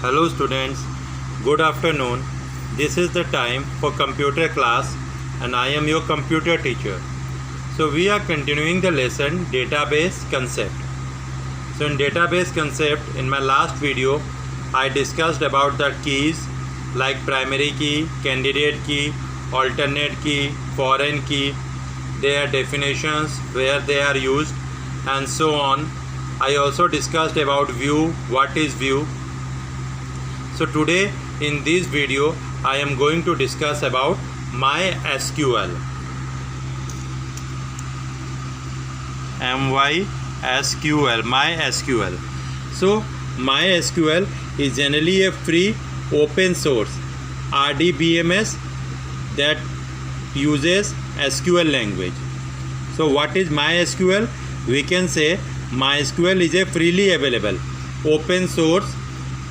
Hello students, good afternoon. This is the time for computer class and I am your computer teacher. So we are continuing the lesson database concept. So in database concept, in my last video, I discussed about the keys like primary key, candidate key, alternate key, foreign key, their definitions, where they are used and so on. I also discussed about view, what is view. So today in this video I am going to discuss about MySQL. MySQL. So MySQL is generally a free open source RDBMS that uses SQL language. So what is MySQL? We can say MySQL is a freely available open source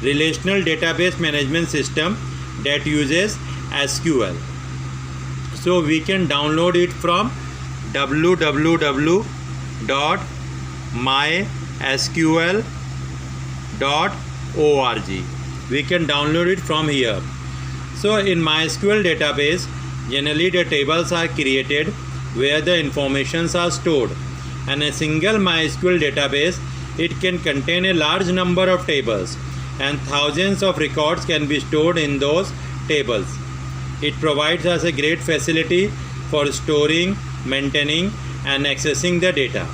relational database management system that uses SQL. So we can download it from www.mysql.org. We can download it from here. So in MySQL database, generally the tables are created where the informations are stored, and a single MySQL database, it can contain a large number of tables and thousands of records can be stored in those tables. It provides us a great facility for storing, maintaining and accessing the data.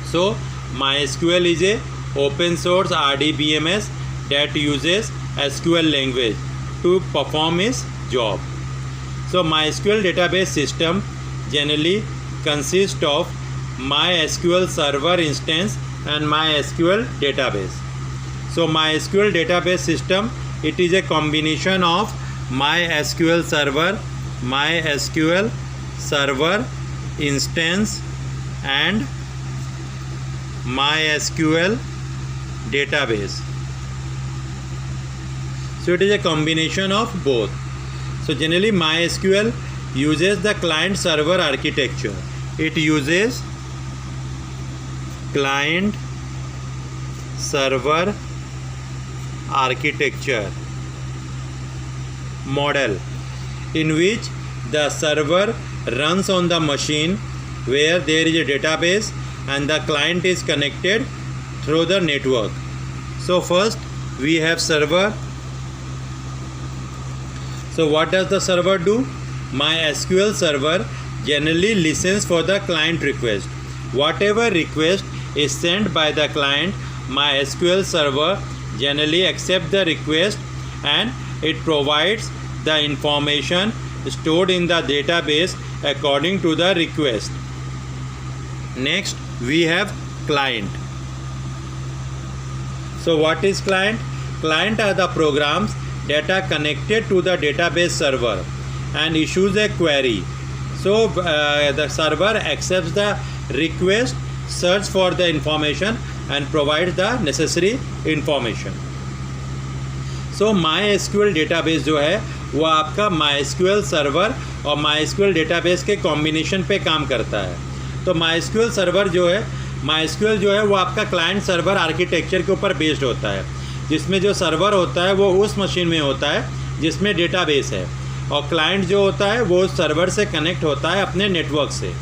So MySQL is a open source RDBMS that uses SQL language to perform its job. So MySQL database system generally consists of MySQL server instance and MySQL database. So MySQL database system, it is a combination of MySQL server instance and MySQL database. So it is a combination of both. So generally MySQL uses the client server architecture. It uses client server architecture model in which the server runs on the machine where there is a database and the client is connected through the network. So first we have server. So what does the server do? MySQL server generally listens for the client request. Whatever request is sent by the client, MySQL server generally accepts the request and it provides the information stored in the database according to the request. Next we have client. So what is client? Client are the programs that are connected to the database server and issues a query. So the server accepts the request, search for the information and provides the necessary information. So MySQL database जो है वो आपका MySQL server और MySQL database के combination पे काम करता है. तो MySQL सर्वर जो है, MySQL जो है वो आपका क्लाइंट सर्वर आर्किटेक्चर के ऊपर बेस्ड होता है, जिसमें जो सर्वर होता है वो उस मशीन में होता है जिसमें डेटाबेस है और क्लाइंट जो होता है वो उस सर्वर से कनेक्ट होता है अपने नेटवर्क से.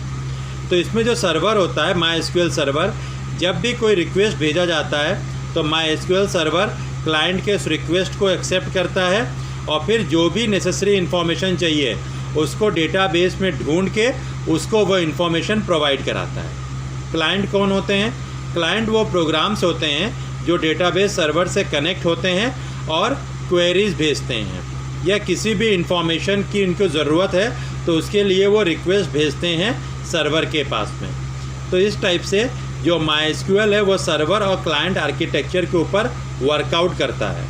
तो इसमें जो सर्वर होता है MySQL सर्वर, जब भी कोई रिक्वेस्ट भेजा जाता है तो MySQL सर्वर क्लाइंट के उस रिक्वेस्ट को एक्सेप्ट करता है और फिर जो भी नेसेसरी इन्फॉर्मेशन चाहिए उसको डेटाबेस में ढूंढ के उसको वो इन्फॉर्मेशन प्रोवाइड कराता है. क्लाइंट कौन होते हैं? क्लाइंट वो प्रोग्राम्स होते हैं जो डेटाबेस सर्वर से कनेक्ट होते हैं और क्वेरीज भेजते हैं या किसी भी इन्फॉर्मेशन की इनको ज़रूरत है तो उसके लिए वो रिक्वेस्ट भेजते हैं सर्वर के पास में. तो इस टाइप से जो MySQL है वो सर्वर और क्लाइंट आर्किटेक्चर के ऊपर वर्कआउट करता है.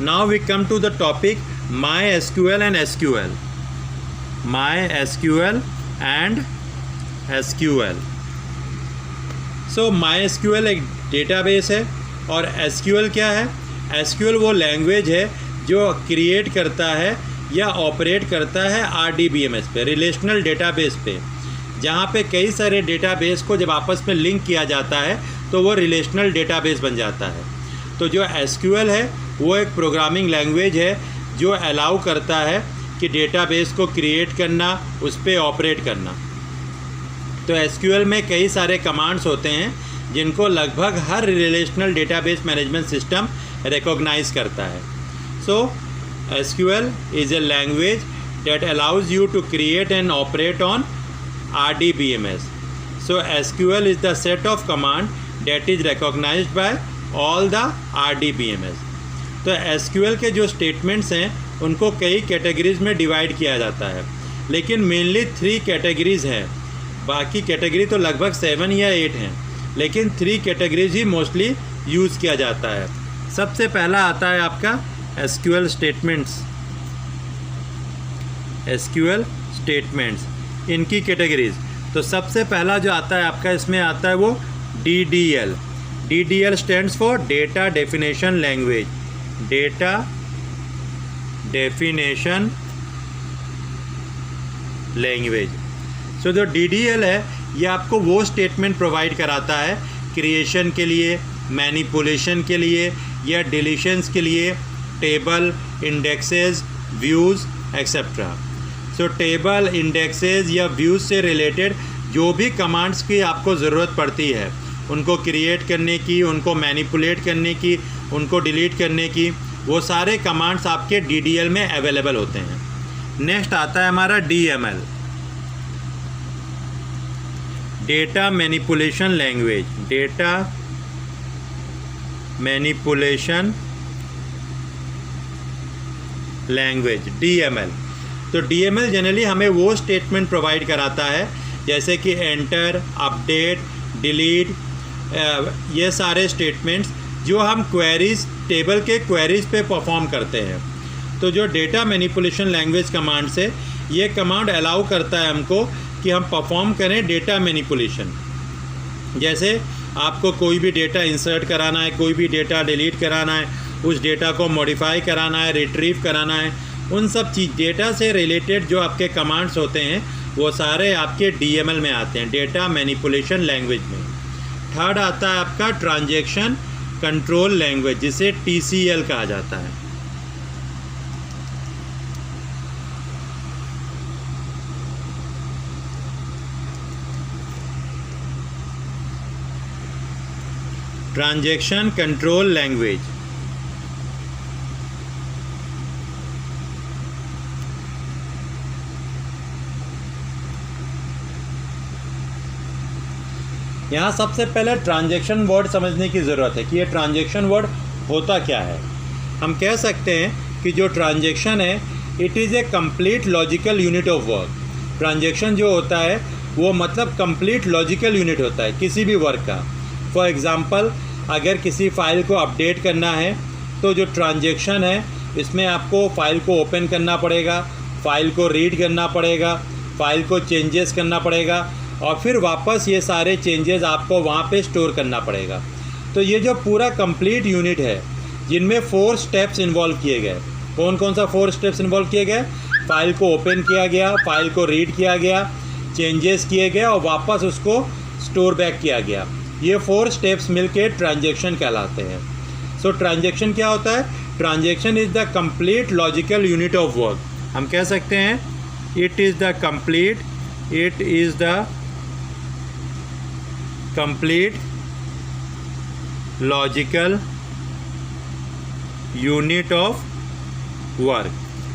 Now we come to the topic MySQL and SQL. MySQL and SQL. So MySQL एक डेटाबेस है और SQL क्या है? SQL वो लैंग्वेज है जो क्रिएट करता है या ऑपरेट करता है RDBMS पे, रिलेशनल डेटाबेस पे, जहाँ पे कई सारे डेटाबेस को जब आपस में लिंक किया जाता है तो वो रिलेशनल डेटाबेस बन जाता है. तो जो SQL है वो एक प्रोग्रामिंग लैंग्वेज है जो अलाउ करता है कि डेटाबेस को क्रिएट करना, उस पर ऑपरेट करना। तो SQL में कई सारे कमांड्स होते हैं जिनको लगभग हर relational database management system recognise करता है। सो SQL is a language that allows you to create and operate on RDBMS. So SQL is the set of command that is recognized by all the RDBMS. तो SQL के जो statements हैं उनको कई categories में divide किया जाता है, लेकिन मेनली 3 कैटेगरीज हैं। बाकी कैटेगरी तो लगभग 7 या 8 हैं, लेकिन 3 कैटेगरीज ही मोस्टली यूज़ किया जाता है। सबसे पहला आता है आपका SQL स्टेटमेंट्स। SQL स्टेटमेंट्स इनकी कैटेगरीज, तो सबसे पहला जो आता है आपका इसमें आता है वो DDL। DDL stands for data definition language. Data definition language. So जो DDL है ये आपको वो स्टेटमेंट प्रोवाइड कराता है क्रिएशन के लिए, मैनिपुलेशन के लिए या डिलीशंस के लिए, टेबल, इंडेक्सेस, व्यूज़ एक्सेट्रा। सो टेबल, इंडेक्सेस या व्यूज़ से रिलेटेड जो भी कमांड्स की आपको ज़रूरत पड़ती है उनको क्रिएट करने की, उनको मैनिपुलेट करने की, उनको डिलीट करने की, वो सारे कमांड्स आपके DDL में अवेलेबल होते हैं। नेक्स्ट आता है हमारा DML, data manipulation language. Data manipulation language DML। तो DML जनरली हमें वो स्टेटमेंट प्रोवाइड कराता है जैसे कि एंटर, अपडेट, डिलीट, ये सारे स्टेटमेंट्स जो हम क्वेरीज, टेबल के क्वेरीज पे परफॉर्म करते हैं। तो जो डेटा मैनिपुलेशन लैंग्वेज कमांड से ये कमांड अलाउ करता है हमको कि हम परफॉर्म करें डेटा मैनिपुलेशन। जैसे आपको कोई भी डेटा इंसर्ट कराना है, कोई भी डेटा डिलीट कराना है, उस डेटा को मॉडिफाई कराना है, रिट्रीव कराना है, उन सब चीज़ डेटा से रिलेटेड जो आपके कमांड्स होते हैं वो सारे आपके DML में आते हैं, डेटा मैनिपुलेशन लैंग्वेज में। थर्ड आता है आपका ट्रांजैक्शन कंट्रोल लैंग्वेज, जिसे TCL कहा जाता है। Transaction control language. यहाँ सबसे पहले ट्रांजैक्शन वर्ड समझने की ज़रूरत है कि ये ट्रांजैक्शन वर्ड होता क्या है। हम कह सकते हैं कि जो ट्रांजैक्शन है it is A complete logical unit of work. Transaction जो होता है वो मतलब कंप्लीट लॉजिकल यूनिट होता है किसी भी वर्क का। फॉर एग्ज़ाम्पल, अगर किसी फ़ाइल को अपडेट करना है तो जो ट्रांजैक्शन है इसमें आपको फ़ाइल को ओपन करना पड़ेगा, फ़ाइल को रीड करना पड़ेगा, फ़ाइल को चेंजेस करना पड़ेगा और फिर वापस ये सारे चेंजेस आपको वहाँ पे स्टोर करना पड़ेगा। तो ये जो पूरा कंप्लीट यूनिट है जिनमें 4 स्टेप्स इन्वॉल्व किए गए। कौन कौन सा 4 स्टेप्स इन्वॉल्व किए गए? फ़ाइल को ओपन किया गया, फ़ाइल को रीड किया गया, चेंजेस किए गए और वापस उसको स्टोर बैक किया गया। ये 4 स्टेप्स मिलके ट्रांजैक्शन कहलाते हैं। सो ट्रांजैक्शन क्या होता है? Transaction is the complete logical unit of work. हम कह सकते हैं it is the complete logical unit of work.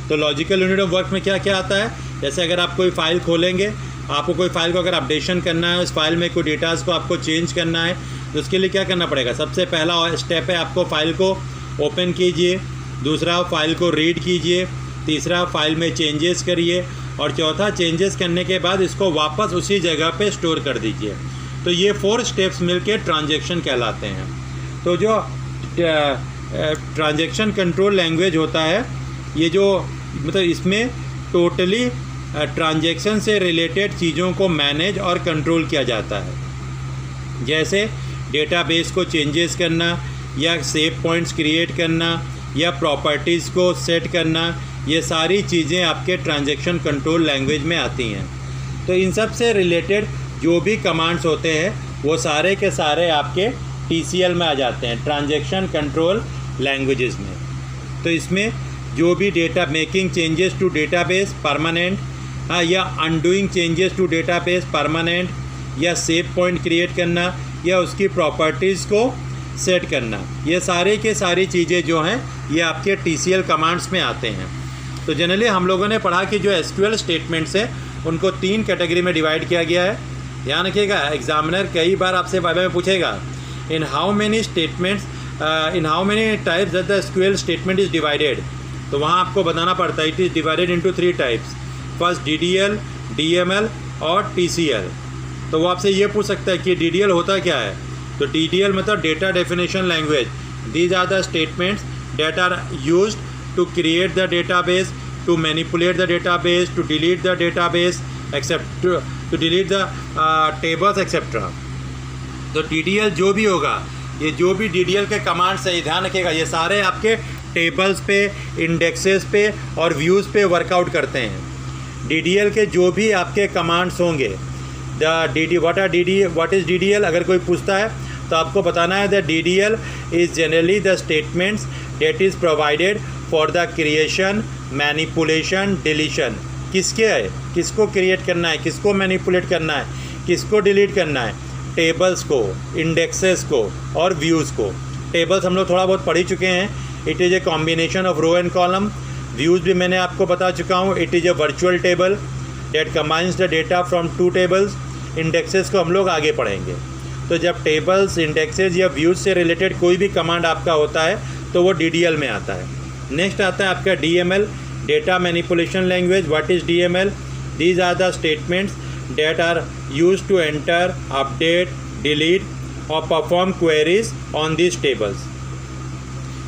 तो लॉजिकल यूनिट ऑफ वर्क में क्या क्या आता है? जैसे अगर आप कोई फ़ाइल खोलेंगे, आपको कोई फ़ाइल को अगर अपडेशन करना है, उस फाइल में कोई डेटास को आपको चेंज करना है, तो उसके लिए क्या करना पड़ेगा? सबसे पहला स्टेप है आपको फ़ाइल को ओपन कीजिए, दूसरा फाइल को रीड कीजिए, तीसरा फाइल में चेंजेस करिए और चौथा चेंजेस करने के बाद इसको वापस उसी जगह पे स्टोर कर दीजिए। तो ये 4 स्टेप्स मिलके ट्रांजैक्शन कहलाते हैं। तो जो ट्रांजैक्शन कंट्रोल लैंग्वेज होता है, ये जो मतलब इसमें टोटली ट्रांजैक्शन से रिलेटेड चीज़ों को मैनेज और कंट्रोल किया जाता है। जैसे डेटाबेस को चेंजेस करना या सेव पॉइंट्स क्रिएट करना या प्रॉपर्टीज़ को सेट करना, ये सारी चीज़ें आपके ट्रांजैक्शन कंट्रोल लैंग्वेज में आती हैं। तो इन सब से रिलेटेड जो भी कमांड्स होते हैं वो सारे के सारे आपके TCL में आ जाते हैं, ट्रांजैक्शन कंट्रोल लैंग्वेजेस में। तो इसमें जो भी data making changes to database permanent, या undoing changes to database permanent, या सेव पॉइंट क्रिएट करना, या उसकी प्रॉपर्टीज़ को सेट करना, ये सारे के सारी चीज़ें जो हैं ये आपके TCL कमांड्स में आते हैं। तो जनरली हम लोगों ने पढ़ा कि जो SQL स्टेटमेंट्स हैं उनको 3 कैटेगरी में डिवाइड किया गया है। ध्यान रखिएगा, एग्जामिनर कई बार आपसे वाइवा में पूछेगा in how many types that the SQL statement is divided. तो वहाँ आपको बताना पड़ता है it is divided into 3 types, first DDL, DML और TCL। तो वो आपसे ये पूछ सकता है कि DDL होता क्या है। तो DDL मतलब data definition language. These are the statements that are used to create the database, to manipulate the database, to delete the database except, to delete the tables etcetera. तो DDL जो भी होगा, ये जो भी DDL के commands है, ध्यान रखिएगा ये सारे आपके टेबल्स पे, इंडेक्सेस पे और व्यूज़ पे वर्कआउट करते हैं। DDL के जो भी आपके कमांड्स होंगे, व्हाट इज़ DDL अगर कोई पूछता है तो आपको बताना है the DDL is generally the statements that is provided for the creation, manipulation, deletion. किसके है, किसको क्रिएट करना है, किसको मैनिपुलेट करना है, किसको डिलीट करना है, टेबल्स को, इंडेक्सेस को और व्यूज़ को। टेबल्स हम लोग थोड़ा बहुत पढ़ ही चुके हैं, it is a combination of row and column. Views भी मैंने आपको बता चुका हूँ, it is a virtual table that combines the data from 2 tables. Indexes को हम लोग आगे पढ़ेंगे। तो जब टेबल्स, इंडेक्सेस या व्यूज़ से रिलेटेड कोई भी कमांड आपका होता है तो वो DDL में आता है। नेक्स्ट आता है आपका DML, data manipulation language. What is DML? These are the statements that are used to enter, update, delete और perform queries on this tables.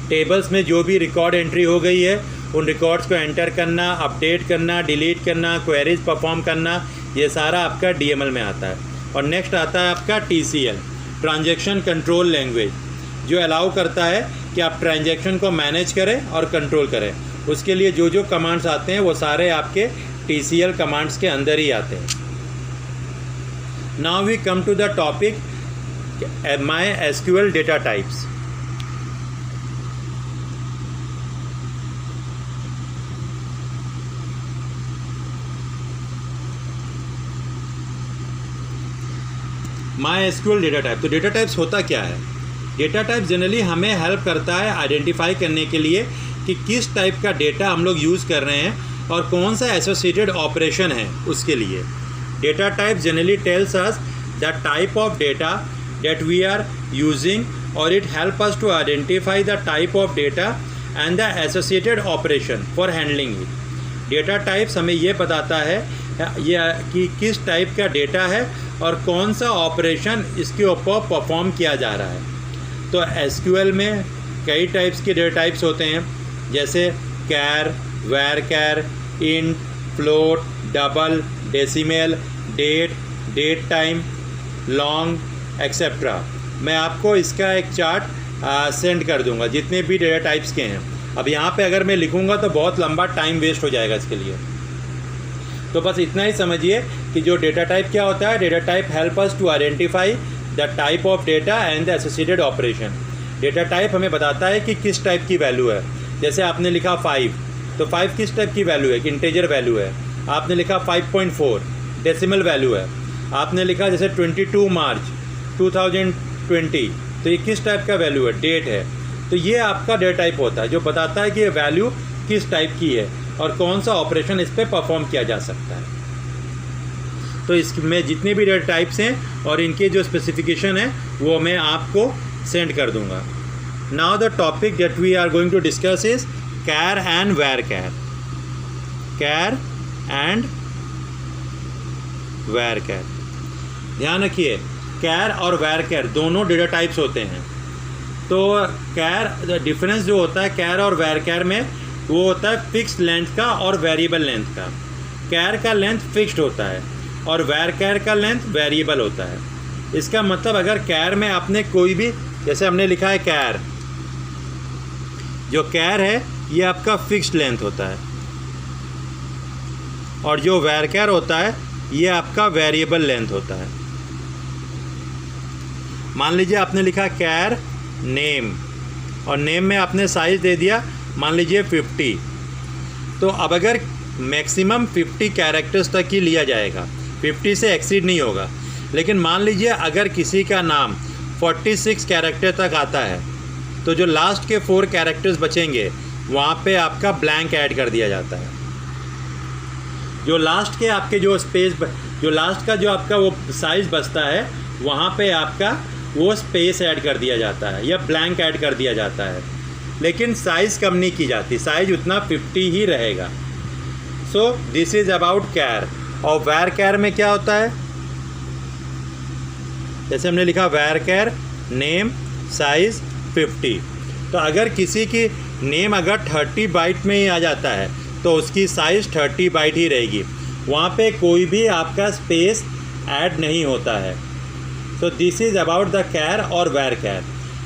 Tables में जो भी रिकॉर्ड एंट्री हो गई है उन रिकॉर्ड्स को एंटर करना, अपडेट करना, डिलीट करना, क्वेरीज परफॉर्म करना, ये सारा आपका DML में आता है। और नेक्स्ट आता है आपका TCL, ट्रांजैक्शन कंट्रोल लैंग्वेज, जो अलाउ करता है कि आप ट्रांजैक्शन को मैनेज करें और कंट्रोल करें। उसके लिए जो जो कमांड्स आते हैं वो सारे आपके TCL कमांड्स के अंदर ही आते हैं। Now we come to the topic MySQL data types. MySQL data type. तो डेटा टाइप्स होता क्या है? डेटा टाइप जनरली हमें हेल्प करता है आइडेंटिफाई करने के लिए कि किस टाइप का डेटा हम लोग यूज़ कर रहे हैं और कौन सा एसोसिएटेड ऑपरेशन है उसके लिए। Data type generally tells us the type of data that we are using और it help us to identify the type of data and the associated operation for handling it. Data types हमें ये बताता है कि किस type का data है और कौन सा ऑपरेशन इसके ऊपर परफॉर्म किया जा रहा है। तो SQL में कई टाइप्स के डेटा टाइप्स होते हैं, जैसे char, varchar, int, float, double, decimal, date, date time, long etcetera. मैं आपको इसका एक चार्ट सेंड कर दूंगा जितने भी डेटा टाइप्स के हैं। अब यहाँ पे अगर मैं लिखूँगा तो बहुत लंबा टाइम वेस्ट हो जाएगा इसके लिए। तो बस इतना ही समझिए कि जो डेटा टाइप क्या होता है। Data type help us to identify the type of data and the associated operation. Data type हमें बताता है कि किस टाइप की वैल्यू है। जैसे आपने लिखा 5, तो 5 किस टाइप की वैल्यू है? इंटीजर वैल्यू है। आपने लिखा 5.4 डेसिमल वैल्यू है। आपने लिखा जैसे 22 मार्च 2020, तो ये किस टाइप का वैल्यू है? डेट है। तो ये आपका डेटा टाइप होता है जो बताता है कि ये वैल्यू किस टाइप की है और कौन सा ऑपरेशन इस पर परफॉर्म किया जा सकता है। तो इसमें जितने भी डेटा टाइप्स हैं और इनके जो स्पेसिफिकेशन है वो मैं आपको सेंड कर दूंगा। Now the topic that we are going to discuss is char and वैर कैर। कैर एंड वैर कैर, ध्यान रखिए कैर और वैर कैर दोनों डेटा टाइप्स होते हैं। तो कैर डिफरेंस जो होता है कैर और वैर कैर में वो होता है फिक्स्ड लेंथ का और वेरिएबल लेंथ का। कैर का लेंथ फिक्स्ड होता है और वैर कैर का लेंथ वेरिएबल होता है। इसका मतलब अगर कैर में आपने कोई भी, जैसे हमने लिखा है कैर, जो कैर है ये आपका फिक्स्ड लेंथ होता है और जो वैर कैर होता है ये आपका वेरिएबल लेंथ होता है। मान लीजिए आपने लिखा कैर नेम और नेम में आपने साइज़ दे दिया मान लीजिए 50। तो अब अगर मैक्सिमम 50 कैरेक्टर्स तक ही लिया जाएगा, 50 से एक्सीड नहीं होगा। लेकिन मान लीजिए अगर किसी का नाम 46 कैरेक्टर तक आता है तो जो लास्ट के 4 कैरेक्टर्स बचेंगे वहाँ पे आपका ब्लैंक ऐड कर दिया जाता है। जो लास्ट के आपके जो स्पेस, जो लास्ट का जो आपका वो साइज़ बचता है वहाँ पे आपका वो स्पेस ऐड कर दिया जाता है या ब्लैंक ऐड कर दिया जाता है। लेकिन साइज़ कम नहीं की जाती, साइज़ उतना 50 ही रहेगा। सो दिस इज़ अबाउट कैर। और वैर कैर में क्या होता है, जैसे हमने लिखा वैर कैर नेम साइज़ 50। तो अगर किसी की नेम अगर 30 बाइट में ही आ जाता है तो उसकी साइज़ 30 बाइट ही रहेगी, वहाँ पे कोई भी आपका स्पेस ऐड नहीं होता है। So this is about the char और वैर कैर।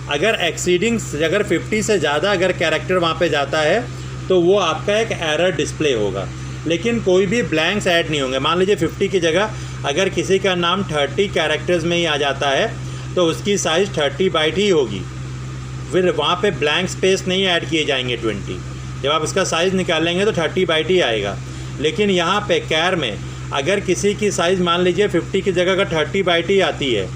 अगर एक्सीडिंग, अगर 50 से ज़्यादा अगर कैरेक्टर वहाँ पे जाता है तो वो आपका एक एरर डिस्प्ले होगा, लेकिन कोई भी ब्लैंक्स ऐड नहीं होंगे। मान लीजिए 50 की जगह अगर किसी का नाम 30 कैरेक्टर्स में ही आ जाता है तो उसकी साइज़ 30 बाइट ही होगी, फिर वहाँ पे ब्लैंक स्पेस नहीं ऐड किए जाएंगे 20। जब आप इसका साइज़ निकालेंगे तो 30 बाइट ही आएगा। लेकिन यहाँ पे कैर में अगर किसी की साइज़ मान लीजिए 50 की जगह अगर 30 बाइट ही आती है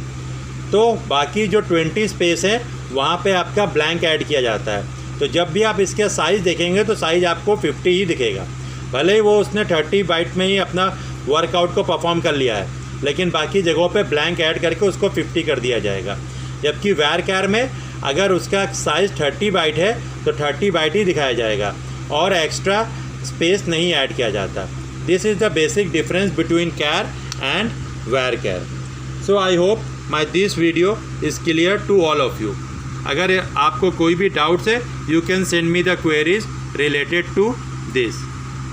तो बाकी जो 20 स्पेस है वहाँ पे आपका ब्लैंक ऐड किया जाता है। तो जब भी आप इसका साइज़ देखेंगे तो साइज़ आपको 50 ही दिखेगा, भले ही वो उसने 30 बाइट में ही अपना वर्कआउट को परफॉर्म कर लिया है, लेकिन बाकी जगहों पे ब्लैंक ऐड करके उसको 50 कर दिया जाएगा। जबकि वैर कैर में अगर उसका साइज़ 30 बाइट है तो 30 बाइट ही दिखाया जाएगा और एक्स्ट्रा स्पेस नहीं ऐड किया जाता। This is the basic difference between char and वैर कैर। So I hope my this video is clear to all of you. अगर आपको कोई भी डाउट्स है you can send me the queries related to this.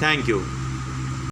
Thank you.